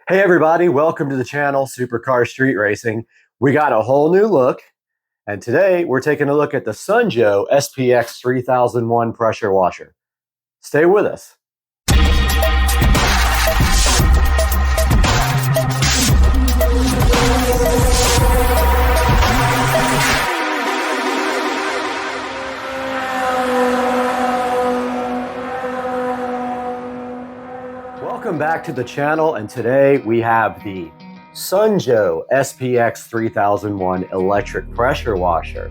Hey everybody, welcome to the channel, Supercar Street Racing. We got a whole new look, and today we're taking a look at the Sunjoe SPX-3001 pressure washer. Stay with us. Welcome back to the channel, and today we have the Sunjoe SPX-3001 electric pressure washer.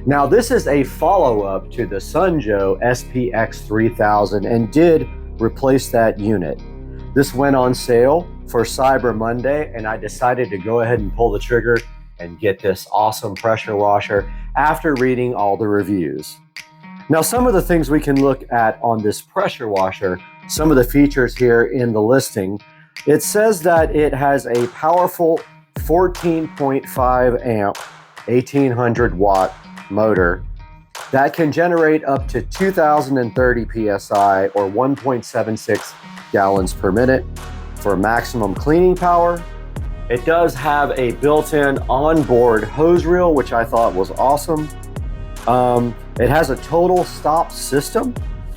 Now this is a follow-up to the Sunjoe SPX-3000 and did replace that unit. This went on sale for Cyber Monday, and I decided to go ahead and pull the trigger and get this awesome pressure washer after reading all the reviews. Now, some of the things we can look at on this pressure washer, some of the features here in the listing, it says that it has a powerful 14.5 amp, 1800 watt motor that can generate up to 2030 PSI or 1.76 gallons per minute for maximum cleaning power. It does have a built-in onboard hose reel, which I thought was awesome. It has a total stop system,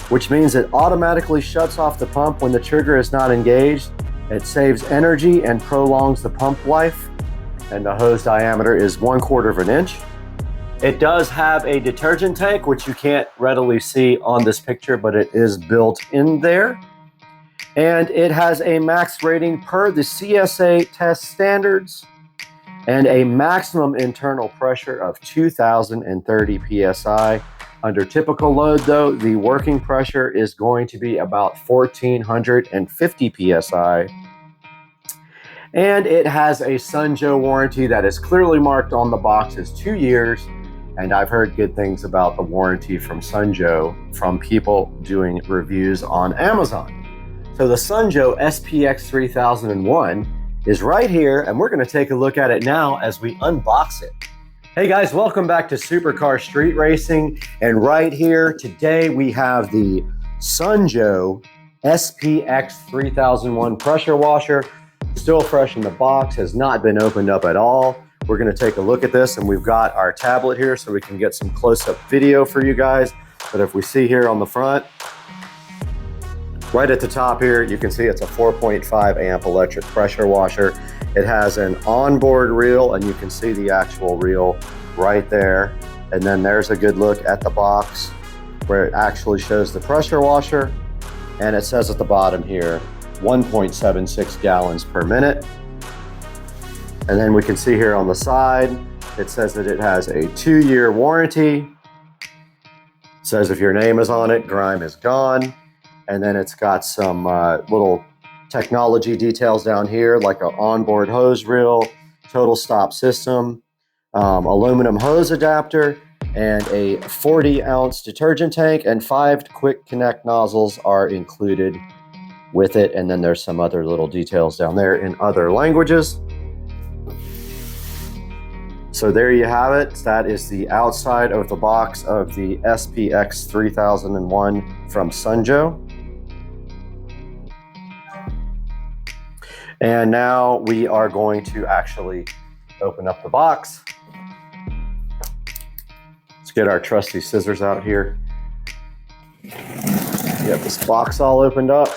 which means it automatically shuts off the pump when the trigger is not engaged. It saves energy and prolongs the pump life, and the hose diameter is 1/4 inch. It does have a detergent tank, which you can't readily see on this picture, but it is built in there. And it has a max rating per the CSA test standards, and a maximum internal pressure of 2030 PSI. Under typical load though, the working pressure is going to be about 1450 PSI. And it has a Sunjoe warranty that is clearly marked on the box as 2 years. And I've heard good things about the warranty from Sunjoe from people doing reviews on Amazon. So the Sunjoe SPX-3001 is right here, and we're going to take a look at it now as we unbox it. Hey guys, welcome back to Supercar Street Racing, and right here today we have the Sunjoe SPX-3001 pressure washer, still fresh in the box, has not been opened up at all. We're going to take a look at this, and we've got our tablet here so we can get some close-up video for you guys. But if we see here on the front, right at the top here, you can see it's a 4.5 amp electric pressure washer. It has an onboard reel, and you can see the actual reel right there. And then there's a good look at the box where it actually shows the pressure washer. And it says at the bottom here, 1.76 gallons per minute. And then we can see here on the side, it says that it has a 2-year warranty. It says if your name is on it, grime is gone. And then it's got some little technology details down here, like an onboard hose reel, total stop system, aluminum hose adapter, and a 40-ounce detergent tank, and 5 quick connect nozzles are included with it. And then there's some other little details down there in other languages. So there you have it. That is the outside of the box of the SPX-3001 from Sunjoe. And now we are going to actually open up the box. Let's get our trusty scissors out here. Get this box all opened up.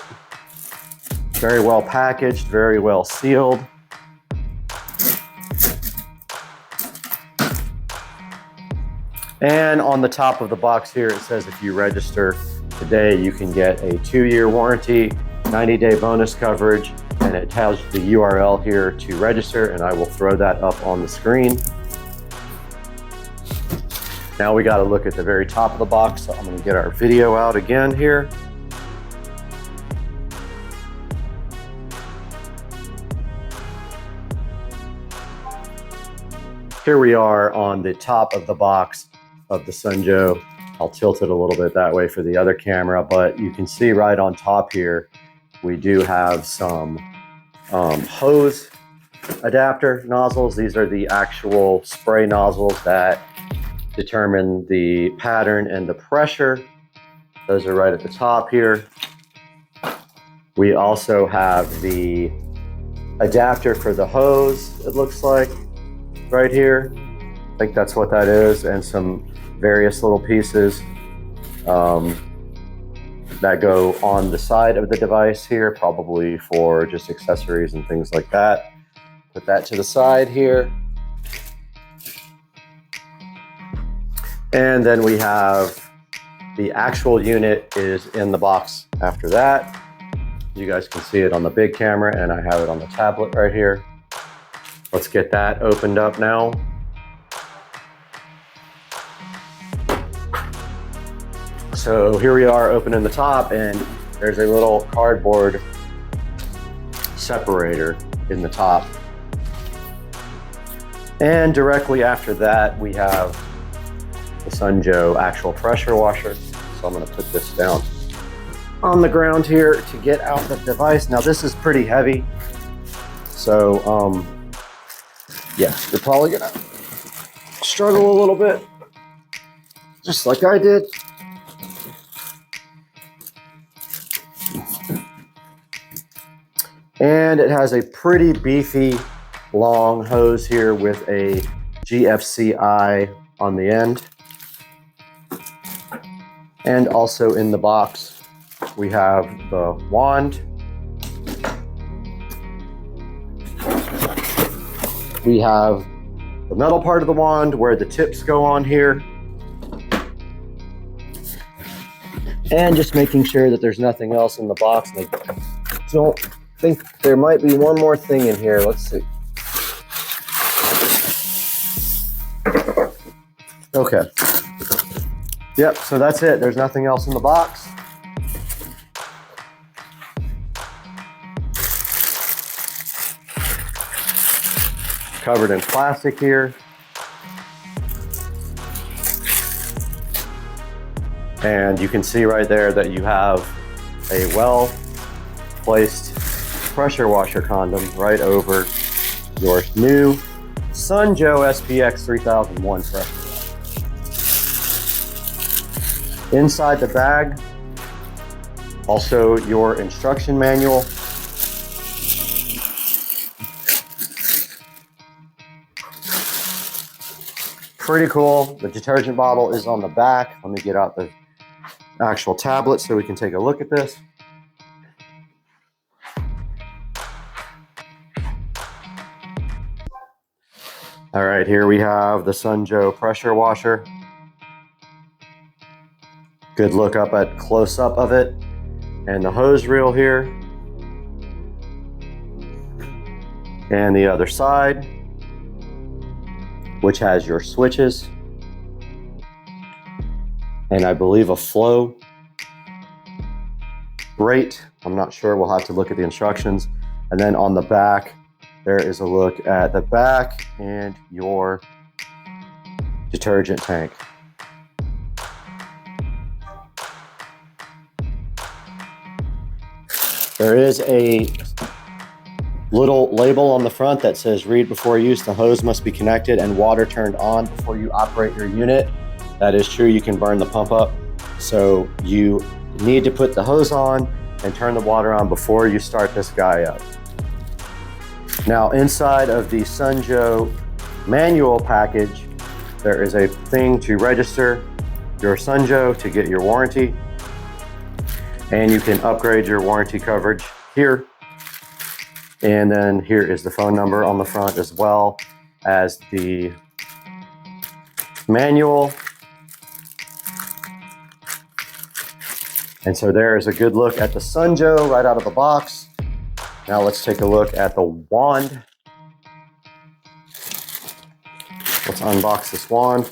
Very well packaged, very well sealed. And on the top of the box here, it says if you register today, you can get a 2-year warranty, 90-day bonus coverage, and it tells the URL here to register, and I will throw that up on the screen. Now we got to look at the very top of the box, so I'm going to get our video out again here. Here we are on the top of the box of the Sunjoe. I'll tilt it a little bit that way for the other camera, but you can see right on top here, we do have some hose adapter nozzles. These are the actual spray nozzles that determine the pattern and the pressure. Those are right at the top here. We also have the adapter for the hose, it looks like, right here. I think that's what that is, and some various little pieces that go on the side of the device here, probably for just accessories and things like that. Put that to the side here. And then we have the actual unit is in the box after that. You guys can see it on the big camera, and I have it on the tablet right here. Let's get that opened up now. So here we are opening the top, and there's a little cardboard separator in the top. And directly after that, we have the Sunjoe actual pressure washer. So I'm gonna put this down on the ground here to get out the device. Now this is pretty heavy. So yeah, you're probably gonna struggle a little bit, just like I did. And it has a pretty beefy long hose here with a GFC eye on the end. And also in the box, we have the wand. We have the metal part of the wand where the tips go on here. And just making sure that there's nothing else in the box. And I don't think there might be one more thing in here. Let's see. Okay. Yep, so that's it. There's nothing else in the box. Covered in plastic here. And you can see right there that you have a well-placed pressure washer condom right over your new Sunjoe SPX-3001 pressure washer. Inside the bag, also your instruction manual. Pretty cool. The detergent bottle is on the back. Let me get out the actual tablet so we can take a look at this. All right, here we have the Sunjoe pressure washer. Good look up at close up of it, and the hose reel here, and the other side, which has your switches, and I believe a flow rate. I'm not sure, we'll have to look at the instructions. And then on the back, there is a look at the back and your detergent tank. There is a little label on the front that says read before use. The hose must be connected and water turned on before you operate your unit. That is true, you can burn the pump up. So you need to put the hose on and turn the water on before you start this guy up. Now inside of the Sunjoe manual package, there is a thing to register your Sunjoe to get your warranty. And you can upgrade your warranty coverage here. And then here is the phone number on the front, as well as the manual. And so there is a good look at the Sunjoe right out of the box. Now let's take a look at the wand. Let's unbox this wand.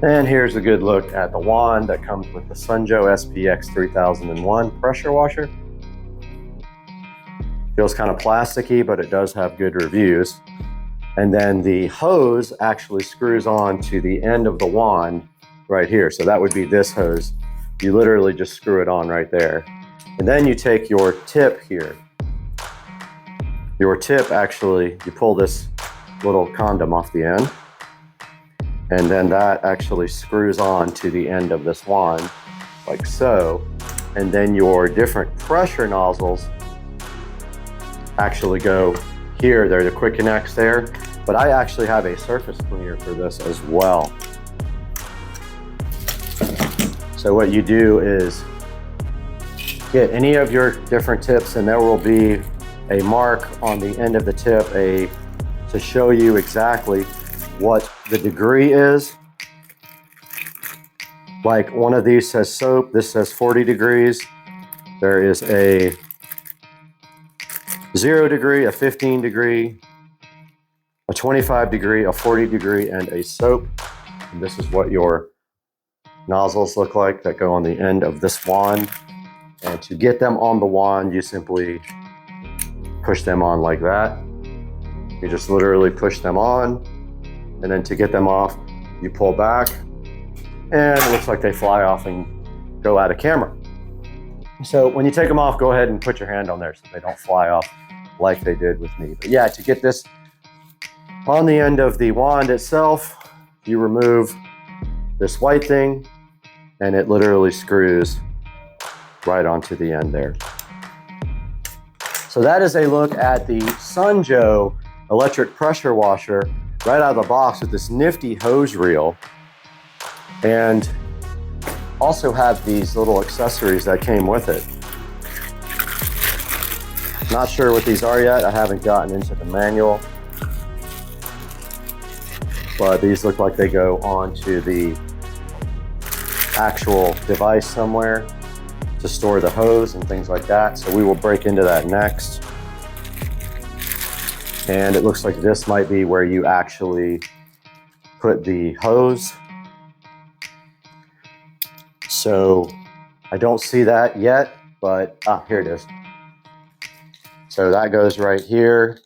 And here's a good look at the wand that comes with the Sunjoe SPX-3001 pressure washer. Feels kind of plasticky, but it does have good reviews. And then the hose actually screws on to the end of the wand right here. So that would be this hose. You literally just screw it on right there. And then you take your tip here. Your tip actually, you pull this little condom off the end. And then that actually screws on to the end of this wand, like so. And then your different pressure nozzles actually go here. They're the quick connects there. But I actually have a surface cleaner for this as well. So what you do is get any of your different tips, and there will be a mark on the end of the tip to show you exactly what the degree is. Like one of these says soap, this says 40 degrees. There is a 0 degree, a 15 degree, a 25 degree, a 40 degree, and a soap. And this is what your nozzles look like that go on the end of this wand. And to get them on the wand, you simply push them on like that. You just literally push them on. And then to get them off, you pull back. And it looks like they fly off and go out of camera. So when you take them off, go ahead and put your hand on there so they don't fly off like they did with me. But yeah, to get this on the end of the wand itself, you remove this white thing and it literally screws right onto the end there. So that is a look at the Sunjoe electric pressure washer right out of the box with this nifty hose reel. And also have these little accessories that came with it. Not sure what these are yet. I haven't gotten into the manual. But these look like they go onto the actual device somewhere to store the hose and things like that. So we will break into that next. And it looks like this might be where you actually put the hose. So I don't see that yet, but here it is. So that goes right here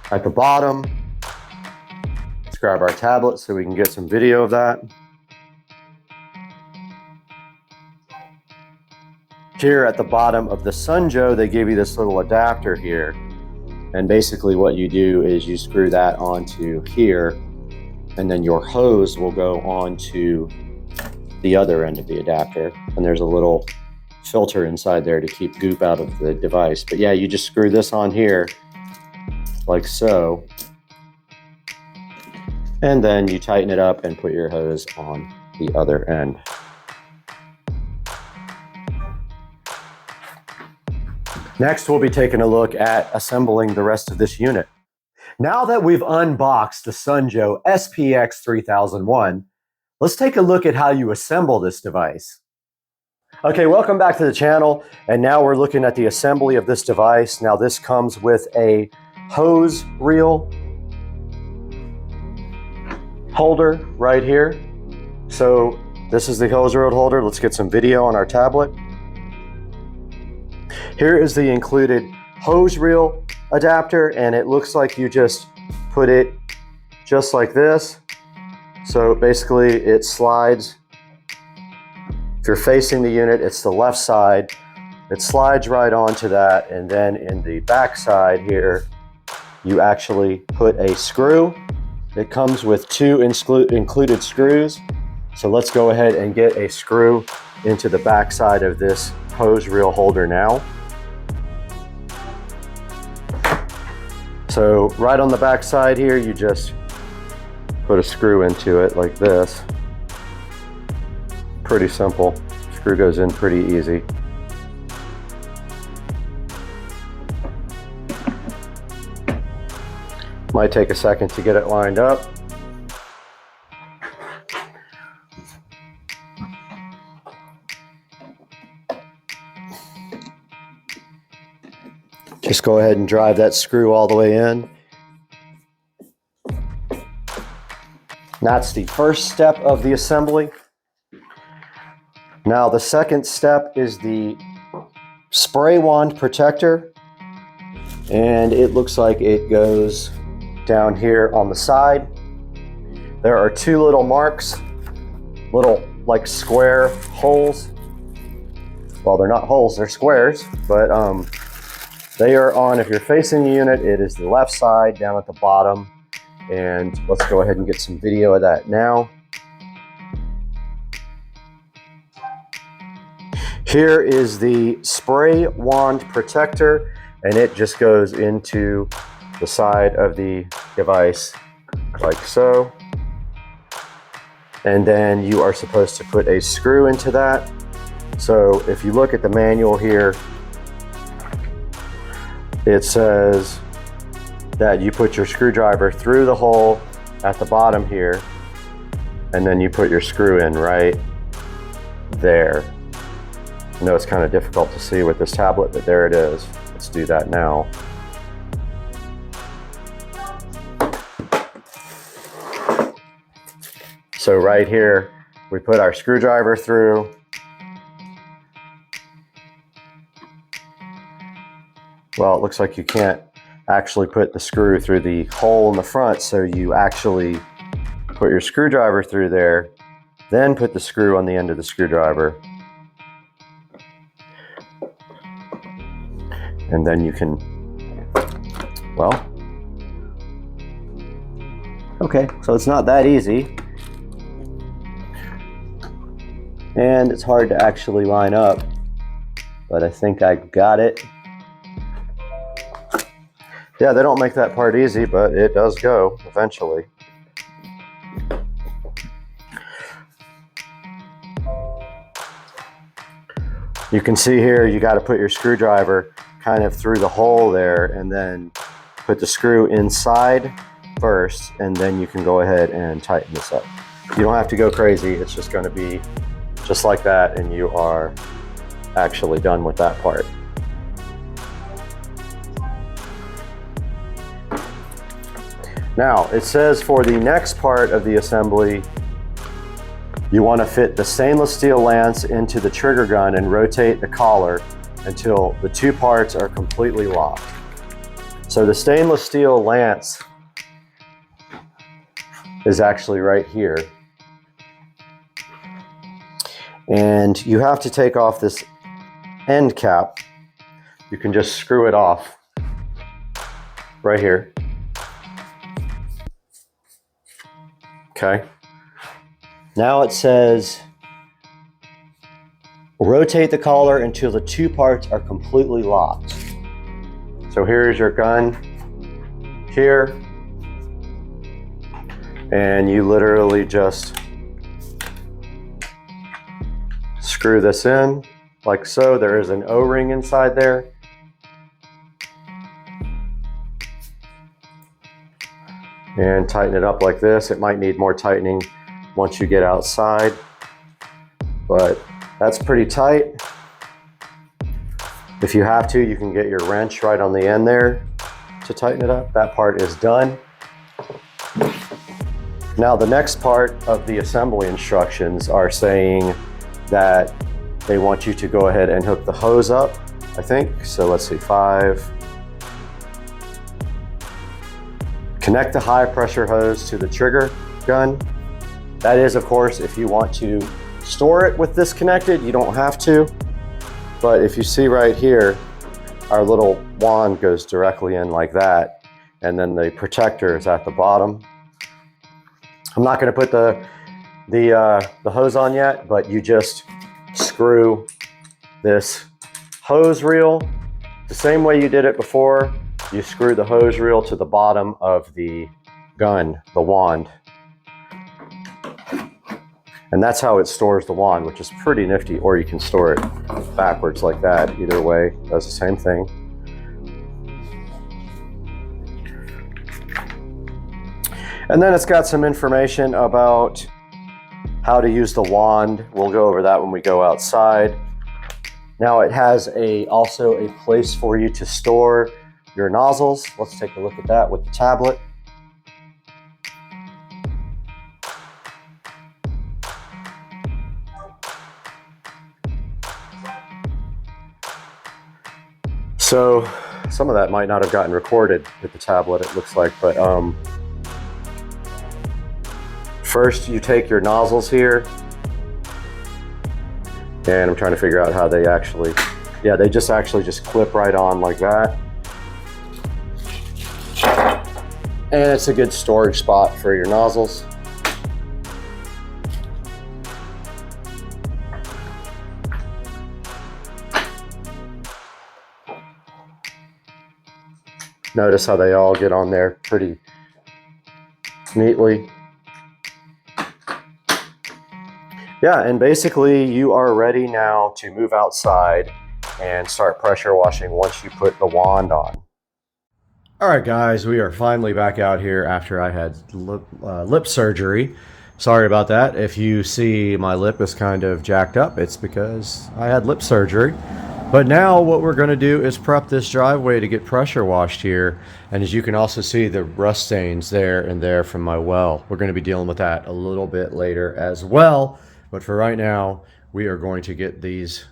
at the bottom. Let's grab our tablet so we can get some video of that. Here at the bottom of the Sunjoe, they give you this little adapter here. And basically what you do is you screw that onto here, and then your hose will go onto the other end of the adapter, and there's a little filter inside there to keep goop out of the device. But yeah, you just screw this on here like so, and then you tighten it up and put your hose on the other end. Next, we'll be taking a look at assembling the rest of this unit. Now that we've unboxed the Sunjoe SPX-3001, let's take a look at how you assemble this device. Okay, welcome back to the channel, and now we're looking at the assembly of this device. Now this comes with a hose reel holder right here. So this is the hose reel holder. Let's get some video on our tablet. Here is the included hose reel adapter, and it looks like you just put it just like this. So basically it slides. If you're facing the unit, it's the left side. It slides right onto that, and then in the back side here, you actually put a screw. It comes with 2 included screws. So let's go ahead and get a screw into the back side of this hose reel holder now. So right on the back side here, you just put a screw into it like this. Pretty simple. Screw goes in pretty easy. Might take a second to get it lined up. Just go ahead and drive that screw all the way in. That's the first step of the assembly. Now the second step is the spray wand protector, and it looks like it goes down here on the side. There are 2 little marks, little like square holes. Well, they're not holes, they're squares, but they are on, if you're facing the unit, it is the left side down at the bottom. and let's go ahead and get some video of that now. Here is the spray wand protector, and it just goes into the side of the device like so. And then you are supposed to put a screw into that. So if you look at the manual here, it says that you put your screwdriver through the hole at the bottom here, and then you put your screw in right there. I know it's kind of difficult to see with this tablet, but there it is. Let's do that now. So right here, we put our screwdriver through. Well, it looks like you can't actually put the screw through the hole in the front, so you actually put your screwdriver through there, then put the screw on the end of the screwdriver. And then you can, well, okay, so it's not that easy. And it's hard to actually line up, but I think I got it. Yeah, they don't make that part easy, but it does go eventually. You can see here, you got to put your screwdriver kind of through the hole there, and then put the screw inside first, and then you can go ahead and tighten this up. You don't have to go crazy. It's just going to be just like that, and you are actually done with that part. Now, it says for the next part of the assembly, you want to fit the stainless steel lance into the trigger gun and rotate the collar until the two parts are completely locked. So the stainless steel lance is actually right here. And you have to take off this end cap. You can just screw it off right here. Okay. Now it says rotate the collar until the two parts are completely locked. So here's your gun here, and you literally just screw this in like so. There is an O-ring inside there. And tighten it up like this. It might need more tightening once you get outside, but that's pretty tight. If you have to, you can get your wrench right on the end there to tighten it up. That part is done. Now the next part of the assembly instructions are saying that they want you to go ahead and hook the hose up, I think. So let's see, 5. Connect the high pressure hose to the trigger gun. That is, of course, if you want to store it with this connected. You don't have to, but if you see right here, our little wand goes directly in like that, and then the protector is at the bottom. I'm not going to put the hose on yet, but you just screw this hose reel the same way you did it before. You screw the hose reel to the bottom of the gun, the wand. And that's how it stores the wand, which is pretty nifty, or you can store it backwards like that. Either way, does the same thing. And then it's got some information about how to use the wand. We'll go over that when we go outside. Now it has also a place for you to store your nozzles. Let's take a look at that with the tablet. So some of that might not have gotten recorded with the tablet, it looks like, but first you take your nozzles here, and I'm trying to figure out how they actually, yeah, they just clip right on like that. And it's a good storage spot for your nozzles. Notice how they all get on there pretty neatly. Yeah, and basically you are ready now to move outside and start pressure washing once you put the wand on. All right, guys, we are finally back out here after I had lip surgery. Sorry about that. If you see my lip is kind of jacked up, it's because I had lip surgery. But now what we're going to do is prep this driveway to get pressure washed here. And as you can also see the rust stains there and there from my well. We're going to be dealing with that a little bit later as well. But for right now, we are going to get these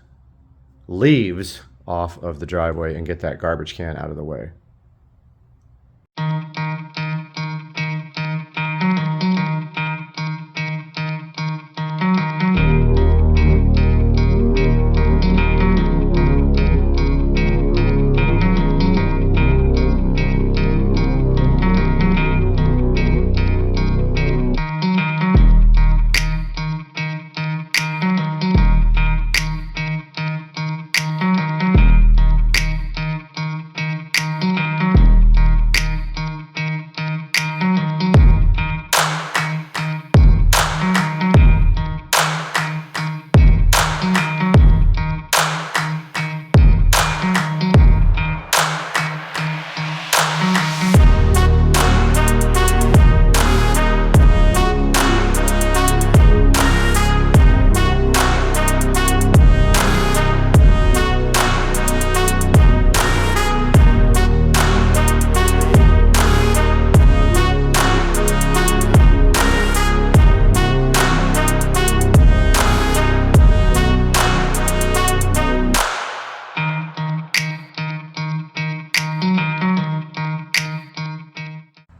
leaves off of the driveway and get that garbage can out of the way.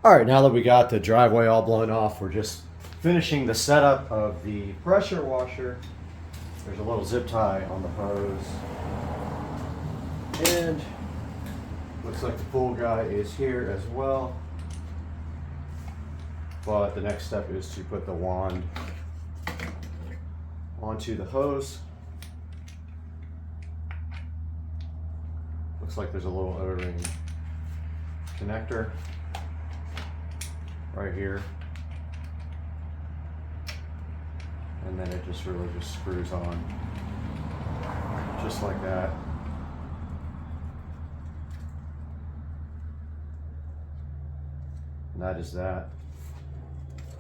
All right, now that we got the driveway all blown off, we're just finishing the setup of the pressure washer. There's a little zip tie on the hose. And looks like the pool guy is here as well. But the next step is to put the wand onto the hose. Looks like there's a little O-ring connector right here, and then it just really just screws on just like that. And that is that.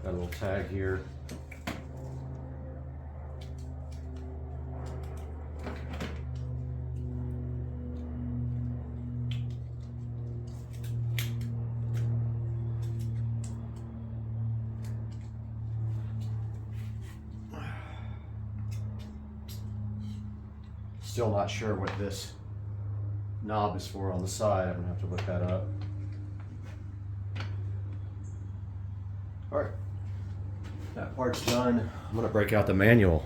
Got a little tag here. Still not sure what this knob is for on the side. I'm gonna have to look that up. All right, that part's done. I'm gonna break out the manual.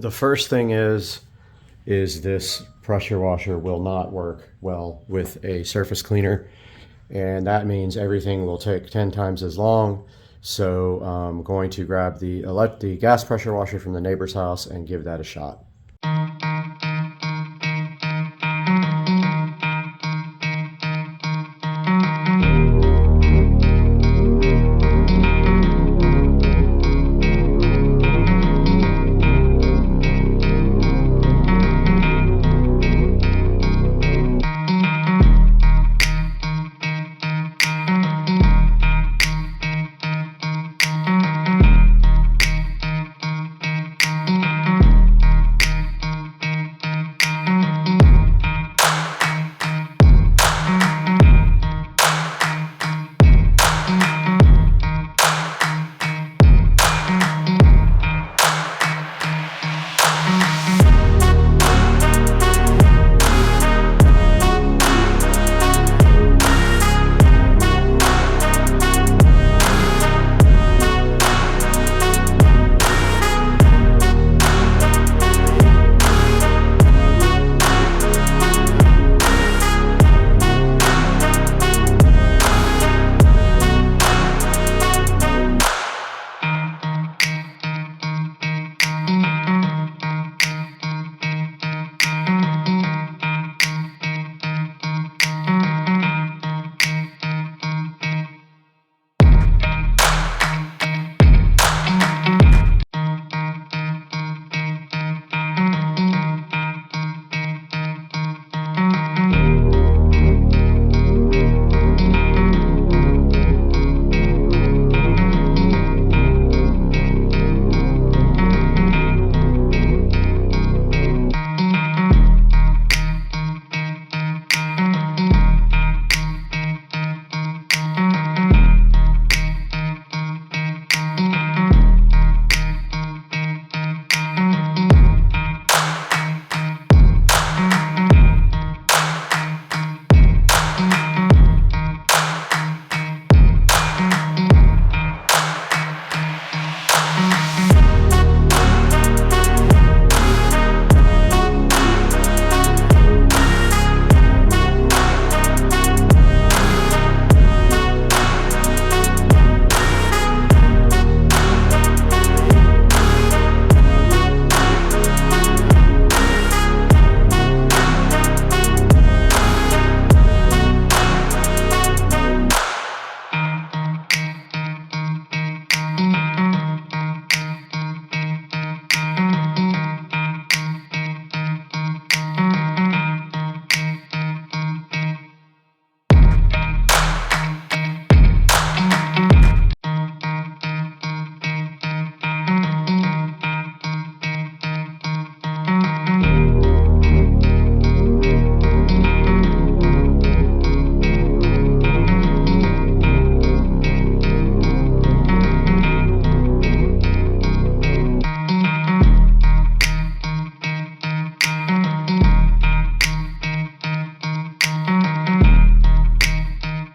the first thing is this pressure washer will not work well with a surface cleaner, and that means everything will take 10 times as long. So I'm going to grab the gas pressure washer from the neighbor's house and give that a shot.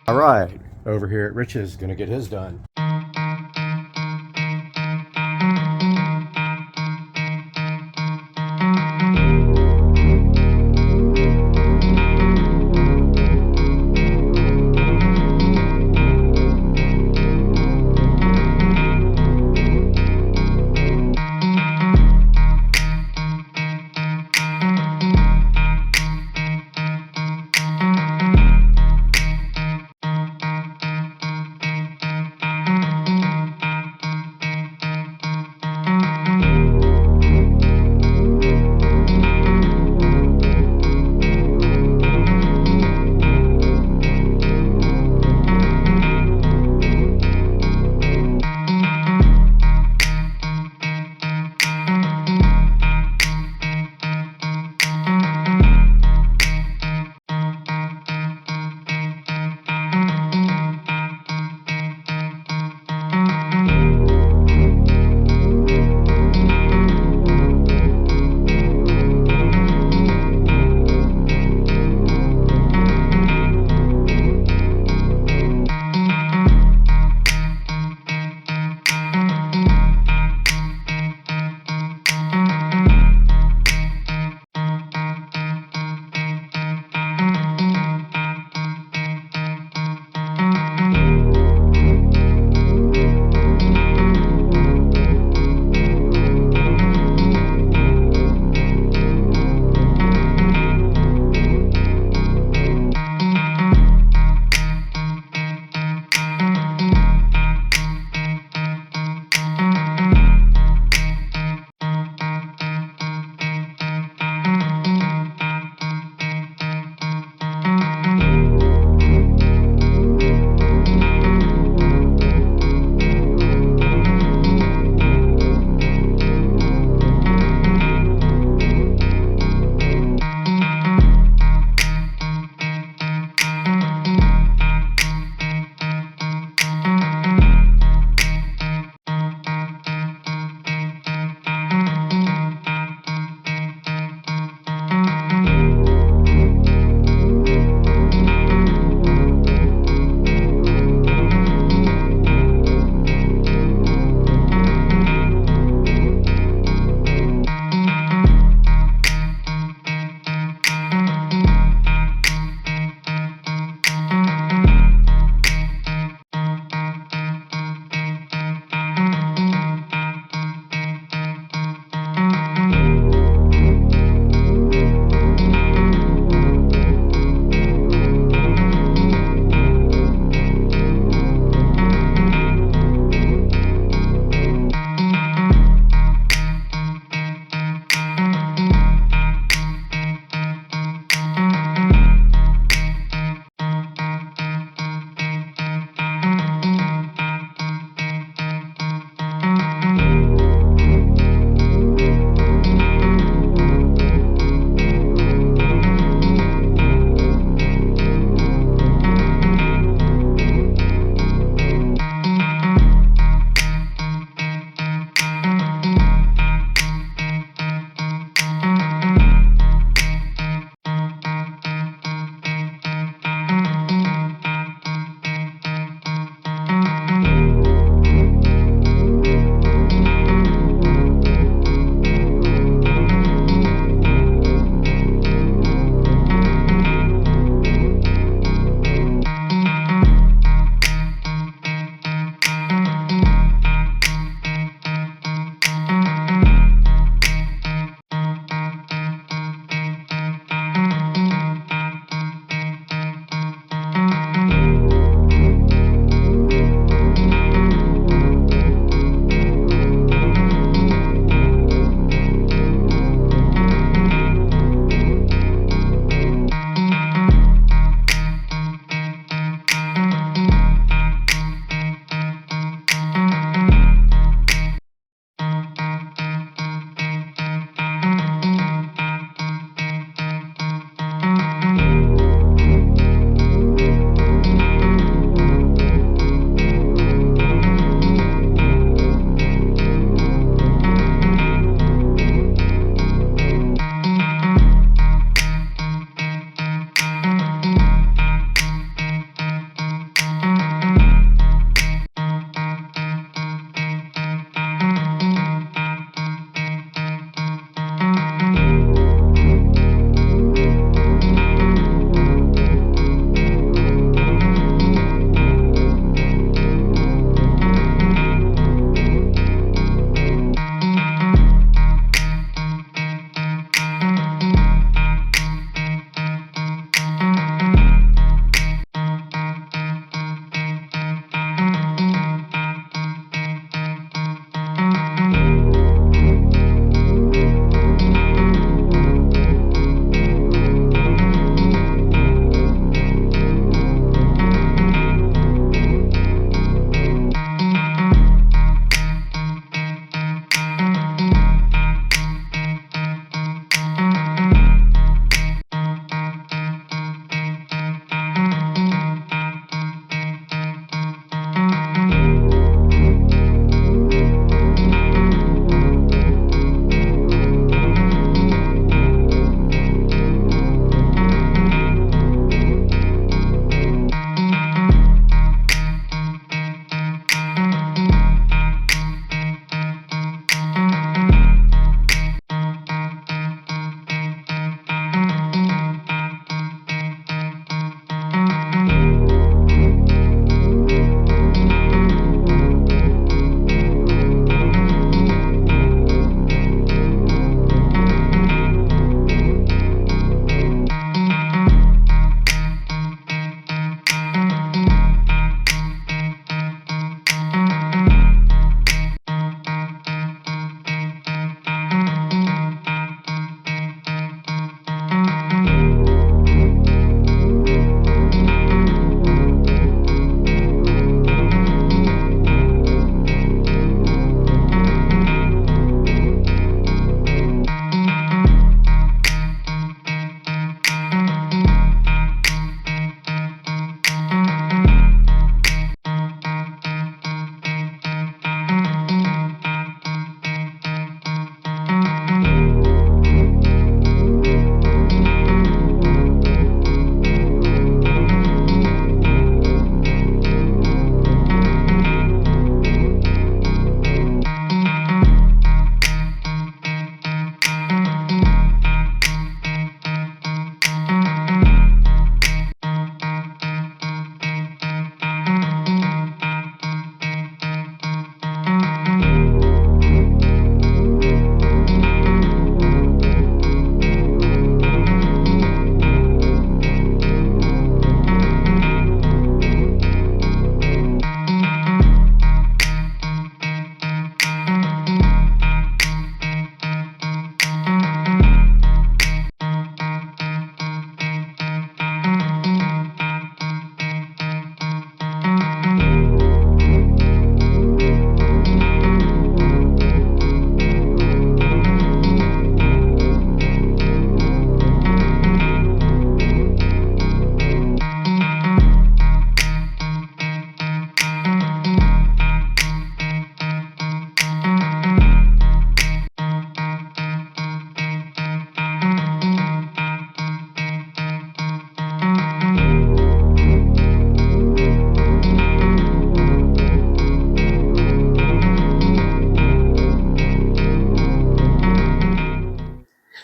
All right, over here at Rich's, gonna get his done.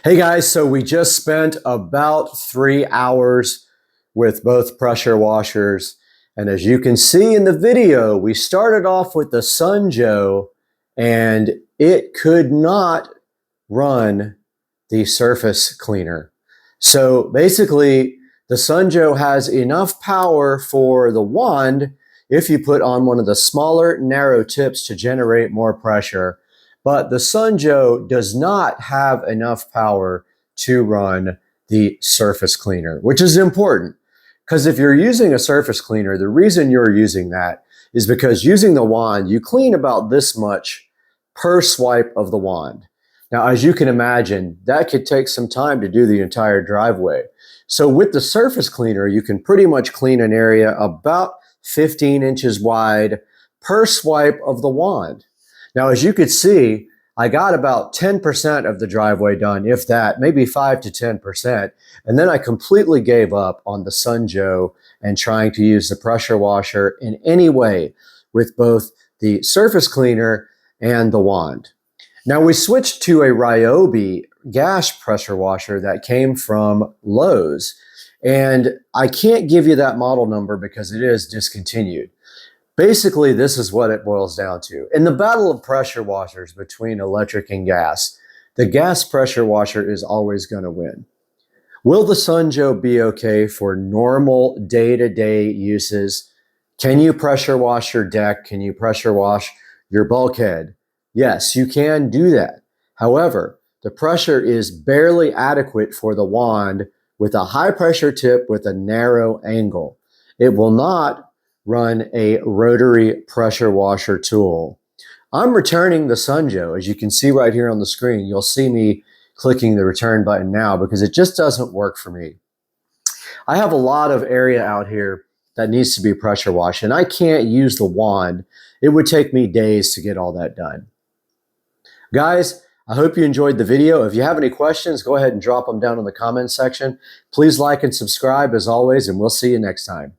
Hey guys, so we just spent about 3 hours with both pressure washers. And as you can see in the video, we started off with the Sun Joe and it could not run the surface cleaner. So basically, the Sun Joe has enough power for the wand if you put on one of the smaller, narrow tips to generate more pressure. But the Sun Joe does not have enough power to run the surface cleaner, which is important. Because if you're using a surface cleaner, the reason you're using that is because using the wand, you clean about this much per swipe of the wand. Now, as you can imagine, that could take some time to do the entire driveway. So with the surface cleaner, you can pretty much clean an area about 15 inches wide per swipe of the wand. Now, as you could see, I got about 10% of the driveway done, if that, maybe 5 to 10%. And then I completely gave up on the Sun Joe and trying to use the pressure washer in any way with both the surface cleaner and the wand. Now we switched to a Ryobi gas pressure washer that came from Lowe's. And I can't give you that model number because it is discontinued. Basically, this is what it boils down to. In the battle of pressure washers between electric and gas, the gas pressure washer is always going to win. Will the Sun Joe be okay for normal day-to-day uses? Can you pressure wash your deck? Can you pressure wash your bulkhead? Yes, you can do that. However, the pressure is barely adequate for the wand with a high pressure tip with a narrow angle. It will not run a rotary pressure washer tool. I'm returning the Sun Joe. As you can see right here on the screen, you'll see me clicking the return button now because it just doesn't work for me. I have a lot of area out here that needs to be pressure washed, and I can't use the wand. It would take me days to get all that done. Guys, I hope you enjoyed the video. If you have any questions, go ahead and drop them down in the comments section. Please like and subscribe as always, and we'll see you next time.